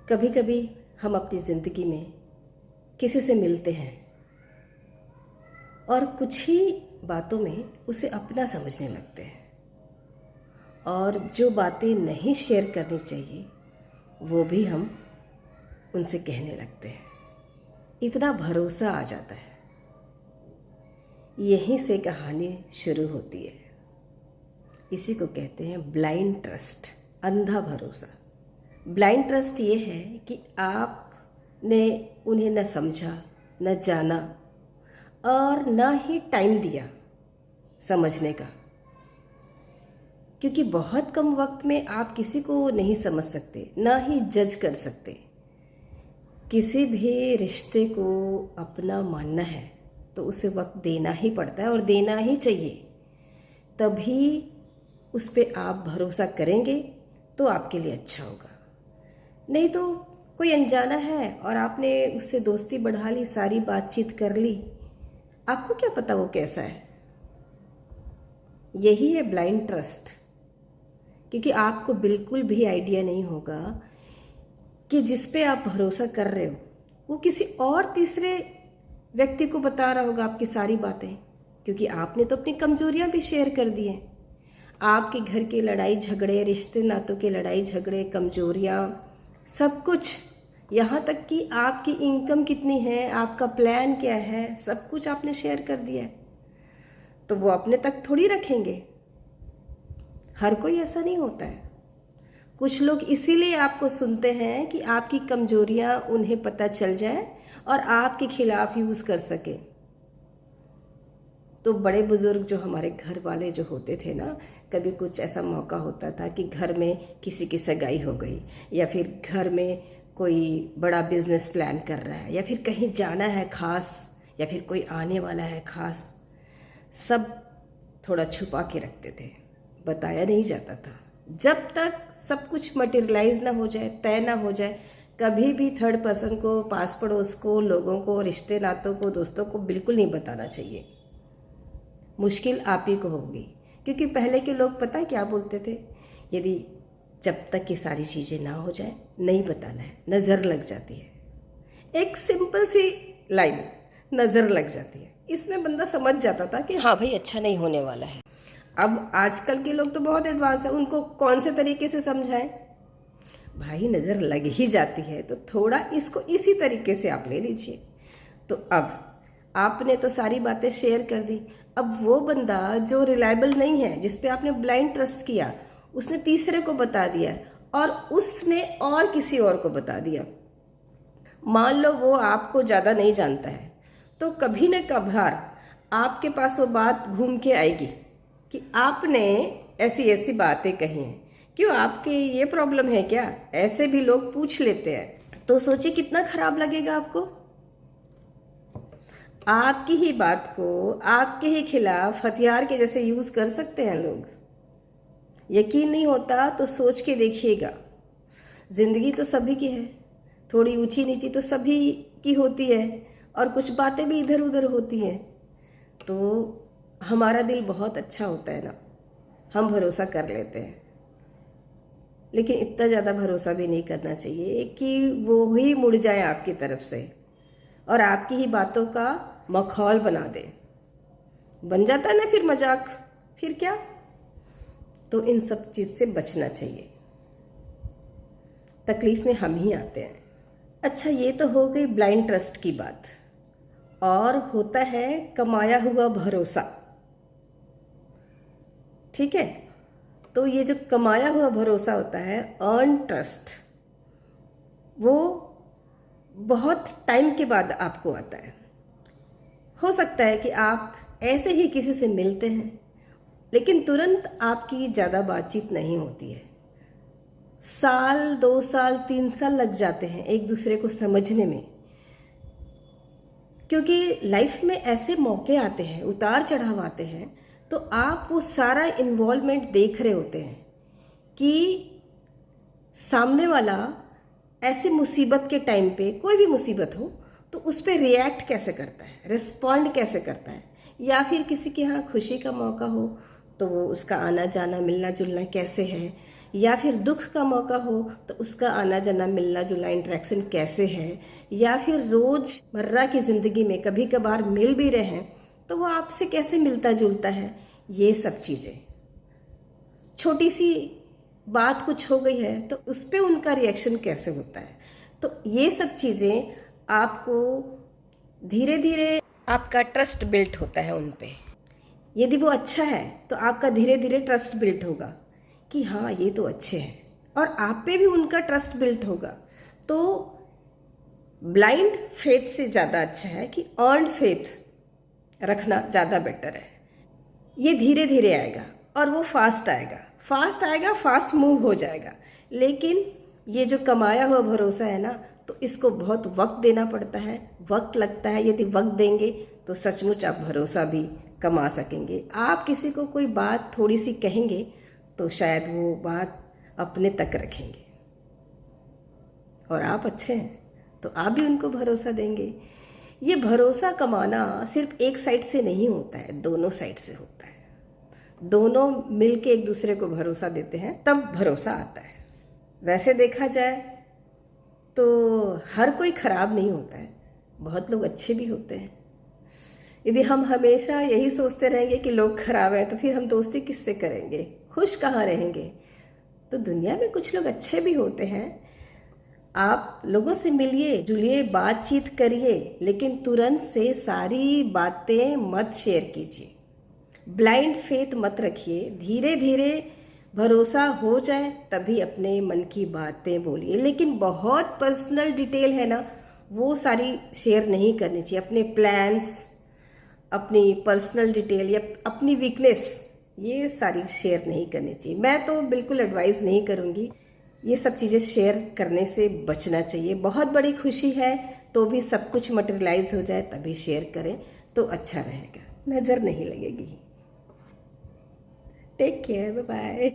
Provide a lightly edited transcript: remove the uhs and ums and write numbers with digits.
कभी कभी हम अपनी ज़िंदगी में किसी से मिलते हैं और कुछ ही बातों में उसे अपना समझने लगते हैं, और जो बातें नहीं शेयर करनी चाहिए वो भी हम उनसे कहने लगते हैं। इतना भरोसा आ जाता है। यहीं से कहानी शुरू होती है। इसी को कहते हैं ब्लाइंड ट्रस्ट, अंधा भरोसा। ब्लाइंड ट्रस्ट ये है कि आपने उन्हें न समझा, न जाना और न ही टाइम दिया समझने का, क्योंकि बहुत कम वक्त में आप किसी को नहीं समझ सकते, न ही जज कर सकते। किसी भी रिश्ते को अपना मानना है तो उसे वक्त देना ही पड़ता है और देना ही चाहिए। तभी उस पर आप भरोसा करेंगे तो आपके लिए अच्छा होगा। नहीं तो कोई अनजाना है और आपने उससे दोस्ती बढ़ा ली, सारी बातचीत कर ली, आपको क्या पता वो कैसा है। यही है ब्लाइंड ट्रस्ट, क्योंकि आपको बिल्कुल भी आइडिया नहीं होगा कि जिस पे आप भरोसा कर रहे हो वो किसी और तीसरे व्यक्ति को बता रहा होगा आपकी सारी बातें, क्योंकि आपने तो अपनी कमजोरियां भी शेयर कर दी हैं। आपके घर के लड़ाई झगड़े, रिश्ते नातों के लड़ाई झगड़े, कमजोरियां, सब कुछ, यहाँ तक कि आपकी इनकम कितनी है, आपका प्लान क्या है, सब कुछ आपने शेयर कर दिया है। तो वो अपने तक थोड़ी रखेंगे। हर कोई ऐसा नहीं होता है। कुछ लोग इसीलिए आपको सुनते हैं कि आपकी कमजोरियां उन्हें पता चल जाए और आपके खिलाफ यूज कर सके। तो बड़े बुजुर्ग जो हमारे घर वाले जो होते थे ना, कभी कुछ ऐसा मौका होता था कि घर में किसी की सगाई हो गई, या फिर घर में कोई बड़ा बिजनेस प्लान कर रहा है, या फिर कहीं जाना है खास, या फिर कोई आने वाला है खास, सब थोड़ा छुपा के रखते थे, बताया नहीं जाता था। जब तक सब कुछ मटेरियलाइज ना हो जाए, तय ना हो जाए, कभी भी थर्ड पर्सन को, पास पड़ोस को, लोगों को, रिश्ते नातों को, दोस्तों को बिल्कुल नहीं बताना चाहिए। मुश्किल आप ही को होगी, क्योंकि पहले के लोग पता है क्या बोलते थे, यदि जब तक ये सारी चीज़ें ना हो जाए नहीं बताना है, नज़र लग जाती है। एक सिंपल सी लाइन, नज़र लग जाती है, इसमें बंदा समझ जाता था कि हाँ भाई अच्छा नहीं होने वाला है। अब आजकल के लोग तो बहुत एडवांस है, उनको कौन से तरीके से समझाएं। भाई नज़र लग ही जाती है तो थोड़ा इसको इसी तरीके से आप ले लीजिए। तो अब आपने तो सारी बातें शेयर कर दी। अब वो बंदा जो रिलायबल नहीं है, जिस पे आपने ब्लाइंड ट्रस्ट किया, उसने तीसरे को बता दिया और उसने और किसी और को बता दिया। मान लो वो आपको ज़्यादा नहीं जानता है, तो कभी न कभार आपके पास वो बात घूम के आएगी कि आपने ऐसी ऐसी बातें कही हैं, क्यों आपके ये प्रॉब्लम है क्या, ऐसे भी लोग पूछ लेते हैं। तो सोचिए कितना खराब लगेगा आपको। आपकी ही बात को आपके ही खिलाफ हथियार के जैसे यूज कर सकते हैं लोग। यकीन नहीं होता तो सोच के देखिएगा। जिंदगी तो सभी की है, थोड़ी ऊंची नीची तो सभी की होती है, और कुछ बातें भी इधर उधर होती हैं। तो हमारा दिल बहुत अच्छा होता है ना, हम भरोसा कर लेते हैं, लेकिन इतना ज़्यादा भरोसा भी नहीं करना चाहिए कि वो ही मुड़ जाए आपकी तरफ से और आपकी ही बातों का मखौल बना दे। बन जाता है ना फिर मजाक, फिर क्या। तो इन सब चीज़ से बचना चाहिए। तकलीफ में हम ही आते हैं। अच्छा, ये तो हो गई ब्लाइंड ट्रस्ट की बात। और होता है कमाया हुआ भरोसा। ठीक है, तो ये जो कमाया हुआ भरोसा होता है, अर्न ट्रस्ट, वो बहुत टाइम के बाद आपको आता है। हो सकता है कि आप ऐसे ही किसी से मिलते हैं, लेकिन तुरंत आपकी ज़्यादा बातचीत नहीं होती है। साल, 2 साल, 3 साल लग जाते हैं एक दूसरे को समझने में, क्योंकि लाइफ में ऐसे मौके आते हैं, उतार चढ़ाव आते हैं, तो आप वो सारा इन्वॉल्वमेंट देख रहे होते हैं कि सामने वाला ऐसे मुसीबत के टाइम पे, कोई भी मुसीबत हो तो उस पर रिएक्ट कैसे करता है, रिस्पॉन्ड कैसे करता है, या फिर किसी के यहाँ खुशी का मौका हो तो वो उसका आना जाना, मिलना जुलना कैसे है, या फिर दुख का मौका हो तो उसका आना जाना मिलना जुलना इंटरेक्शन कैसे है, या फिर रोज़मर्रा की ज़िंदगी में कभी कभार मिल भी रहे हैं तो वो आपसे कैसे मिलता जुलता है। ये सब चीज़ें, छोटी सी बात कुछ हो गई है तो उस पर उनका रिएक्शन कैसे होता है, तो ये सब चीज़ें आपको धीरे धीरे आपका ट्रस्ट बिल्ट होता है उन पे। यदि वो अच्छा है तो आपका धीरे धीरे ट्रस्ट बिल्ट होगा कि हाँ ये तो अच्छे हैं, और आप पे भी उनका ट्रस्ट बिल्ट होगा। तो ब्लाइंड फेथ से ज़्यादा अच्छा है कि अर्न्ड फेथ रखना ज़्यादा बेटर है। ये धीरे धीरे आएगा और वो फास्ट आएगा, फास्ट मूव हो जाएगा। लेकिन ये जो कमाया हुआ भरोसा है ना, तो इसको बहुत वक्त देना पड़ता है, वक्त लगता है। यदि वक्त देंगे तो सचमुच आप भरोसा भी कमा सकेंगे। आप किसी को कोई बात थोड़ी सी कहेंगे तो शायद वो बात अपने तक रखेंगे, और आप अच्छे हैं तो आप भी उनको भरोसा देंगे। ये भरोसा कमाना सिर्फ एक साइड से नहीं होता है, दोनों साइड से होता है। दोनों मिलके एक दूसरे को भरोसा देते हैं तब भरोसा आता है। वैसे देखा जाए तो हर कोई खराब नहीं होता है, बहुत लोग अच्छे भी होते हैं। यदि हम हमेशा यही सोचते रहेंगे कि लोग खराब हैं तो फिर हम दोस्ती किससे करेंगे, खुश कहाँ रहेंगे। तो दुनिया में कुछ लोग अच्छे भी होते हैं। आप लोगों से मिलिए जुलिए, बातचीत करिए, लेकिन तुरंत से सारी बातें मत शेयर कीजिए। ब्लाइंड फेथ मत रखिए, धीरे धीरे भरोसा हो जाए तभी अपने मन की बातें बोलिए। लेकिन बहुत पर्सनल डिटेल है ना, वो सारी शेयर नहीं करनी चाहिए। अपने प्लान्स, अपनी पर्सनल डिटेल या अपनी वीकनेस, ये सारी शेयर नहीं करनी चाहिए। मैं तो बिल्कुल एडवाइस नहीं करूँगी, ये सब चीज़ें शेयर करने से बचना चाहिए। बहुत बड़ी खुशी है तो भी सब कुछ मटेरियलाइज हो जाए तभी शेयर करें तो अच्छा रहेगा, नज़र नहीं लगेगी। Take care, bye bye.